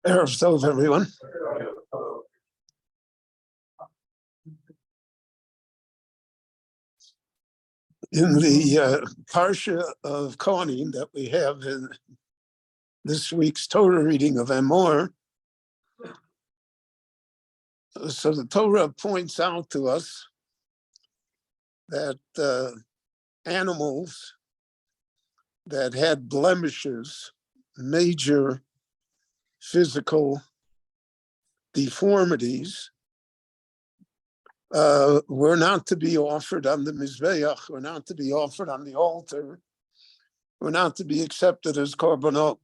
Erev Tov, everyone. In the Parsha of Kohanim that we have in this week's Torah reading of Emor, so the Torah points out to us that animals that had blemishes, major physical deformities, were not to be offered on the Mizbeach, were not to be offered on the altar, were not to be accepted as korbanot.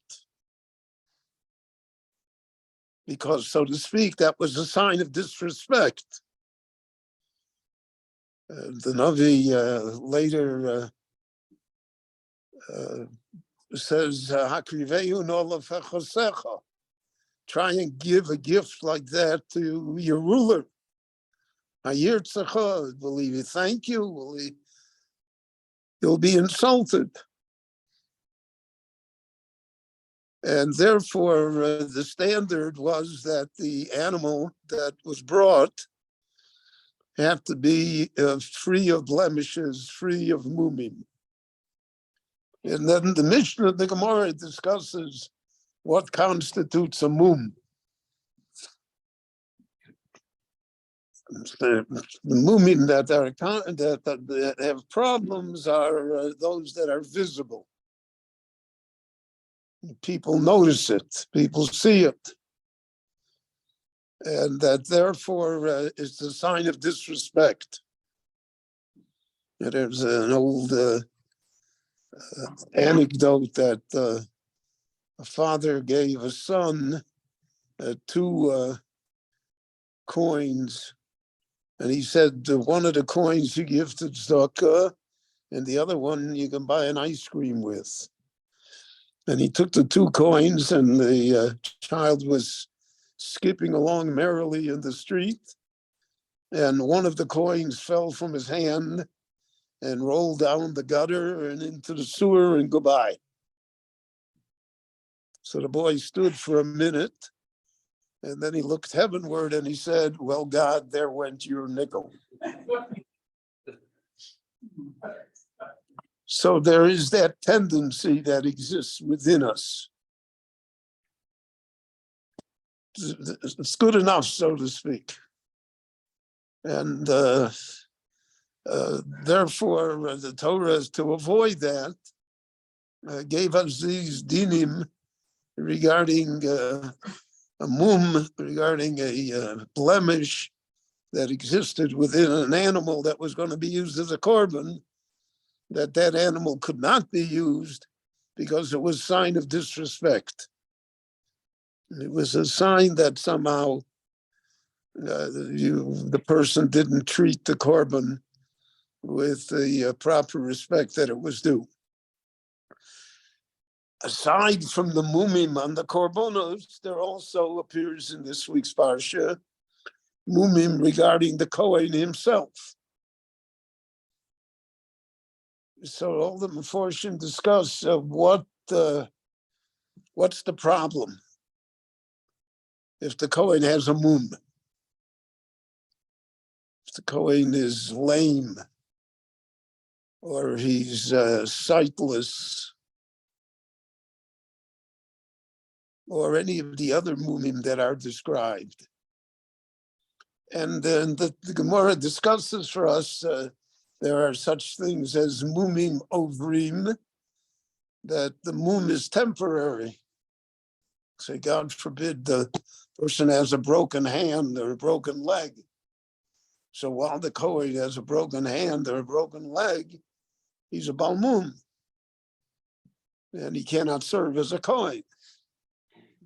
Because, so to speak, that was a sign of disrespect. The Navi later says, "Hakrivehu nola fechosecha." Try and give a gift like that to your ruler. Hayirtzecha, will he thank you? You'll be insulted. And therefore, the standard was that the animal that was brought had to be free of blemishes, free of mumim. And then the Mishnah, the Gemara, discusses what constitutes a mum. The mumim that have problems are those that are visible. People notice it, people see it. And that therefore is a sign of disrespect. There's an old anecdote that a father gave a son 2 coins, and he said, one of the coins you give to tzedakah, and the other one you can buy an ice cream with. And he took the 2 coins, and the child was skipping along merrily in the street, and one of the coins fell from his hand and rolled down the gutter and into the sewer, and goodbye. So the boy stood for a minute, and then he looked heavenward and he said, "Well, God, there went your nickel." So there is that tendency that exists within us. It's good enough, so to speak. And therefore, the Torah, is to avoid that, gave us these dinim regarding a mum, regarding a blemish that existed within an animal that was going to be used as a korban, that animal could not be used because it was a sign of disrespect. It was a sign that somehow the person didn't treat the korban with the proper respect that it was due. Aside from the mumim on the korbanos, there also appears in this week's parsha mumim regarding the Kohen himself. So all the Meforshim discuss what's the problem if the Kohen has a mum. If the Kohen is lame, or he's sightless, or any of the other mumim that are described. And then the Gemara discusses for us, there are such things as mumim ovrim, that the mum is temporary. Say, God forbid, the person has a broken hand or a broken leg. So while the Kohen has a broken hand or a broken leg, he's a balmum, and he cannot serve as a Kohen.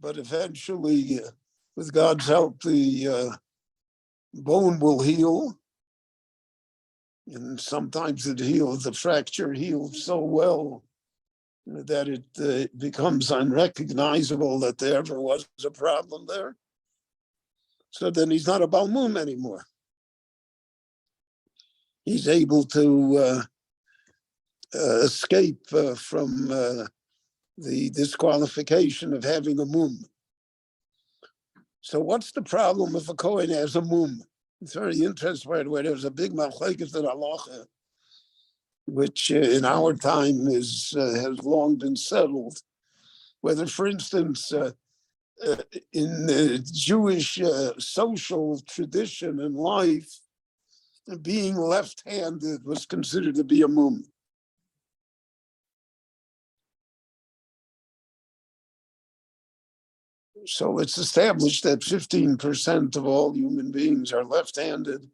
But eventually, with God's help, the bone will heal. And sometimes the fracture heals so well that it becomes unrecognizable that there ever was a problem there. So then he's not a balmum anymore. He's able to escape from the disqualification of having a mum. So what's the problem if a Kohen has a mum? It's very interesting, by the way. There's a big machlekes in halacha, which in our time has long been settled. Whether, for instance, in Jewish social tradition and life, being left-handed was considered to be a mum. So it's established that 15% of all human beings are left-handed.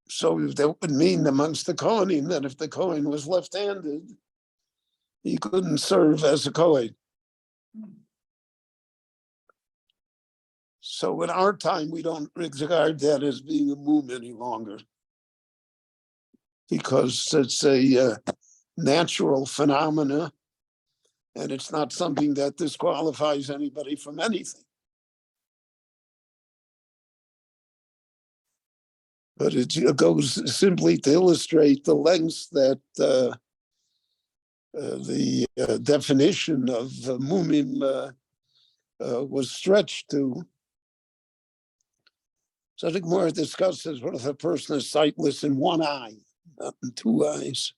So that would mean amongst the Kohanim that if the Kohen was left-handed, he couldn't serve as a Kohen. So in our time, we don't regard that as being a mum any longer, because it's a natural phenomena, and it's not something that disqualifies anybody from anything. But it goes simply to illustrate the lengths that the definition of mumim was stretched to. So the Gemara discusses what if a person is sightless in one eye, not in two eyes.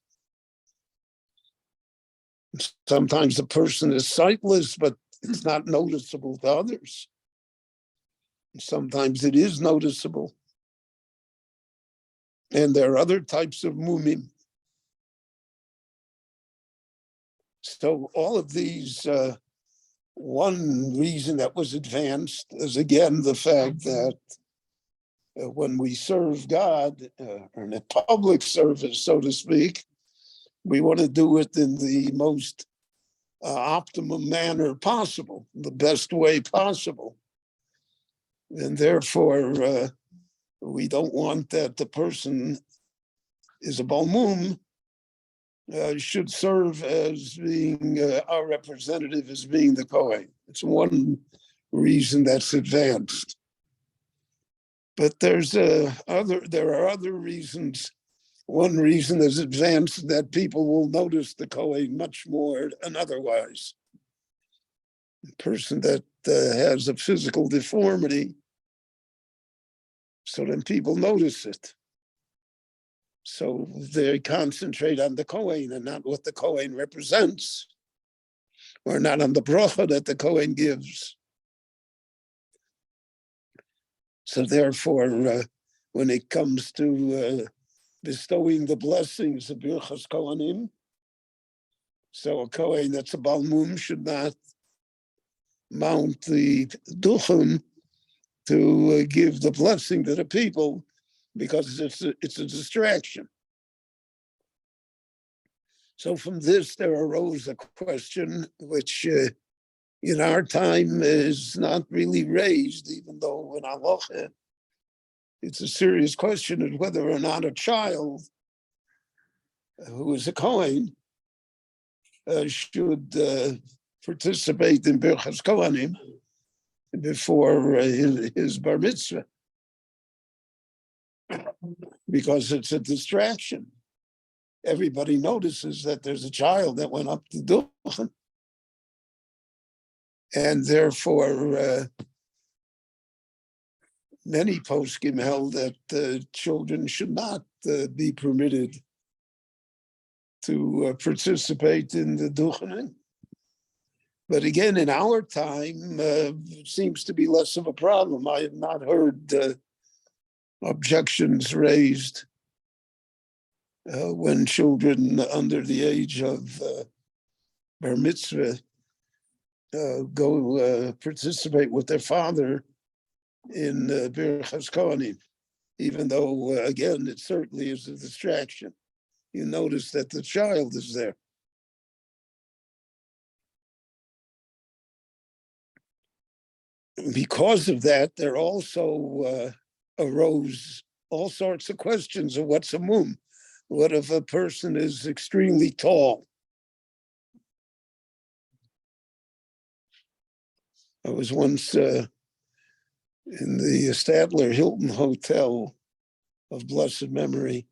Sometimes a person is sightless, but it's not noticeable to others. Sometimes it is noticeable. And there are other types of mumim. So all of these, one reason that was advanced is again the fact that when we serve God, or in a public service, so to speak, we want to do it in the most optimum manner possible, the best way possible. And therefore, we don't want that the person is a balmum, should serve as being our representative, as being the Kohen. It's one reason that's advanced. But there are other reasons. One reason is advanced that people will notice the Kohen much more than otherwise. A person that has a physical deformity, so then people notice it. So they concentrate on the Kohen and not what the Kohen represents, or not on the bracha that the Kohen gives. So therefore, when it comes to bestowing the blessings of Birchas Kohanim, so a Kohen that's a balmum should not mount the duchim to give the blessing to the people, because it's a distraction. So from this, there arose a question which in our time is not really raised, even though in halacha it's a serious question of whether or not a child who is a Kohen should participate in Birchas Kohanim before his bar mitzvah, because it's a distraction. Everybody notices that there's a child that went up to duchen, and therefore many poskim held that children should not be permitted to participate in the duchening. But again, in our time, it seems to be less of a problem. I have not heard objections raised when children under the age of bar mitzvah go participate with their father in Birchas Kohanim, even though, again, it certainly is a distraction. You notice that the child is there. Because of that, there also arose all sorts of questions of what's a mum. What if a person is extremely tall? I was once in the Stadler Hilton Hotel of blessed memory,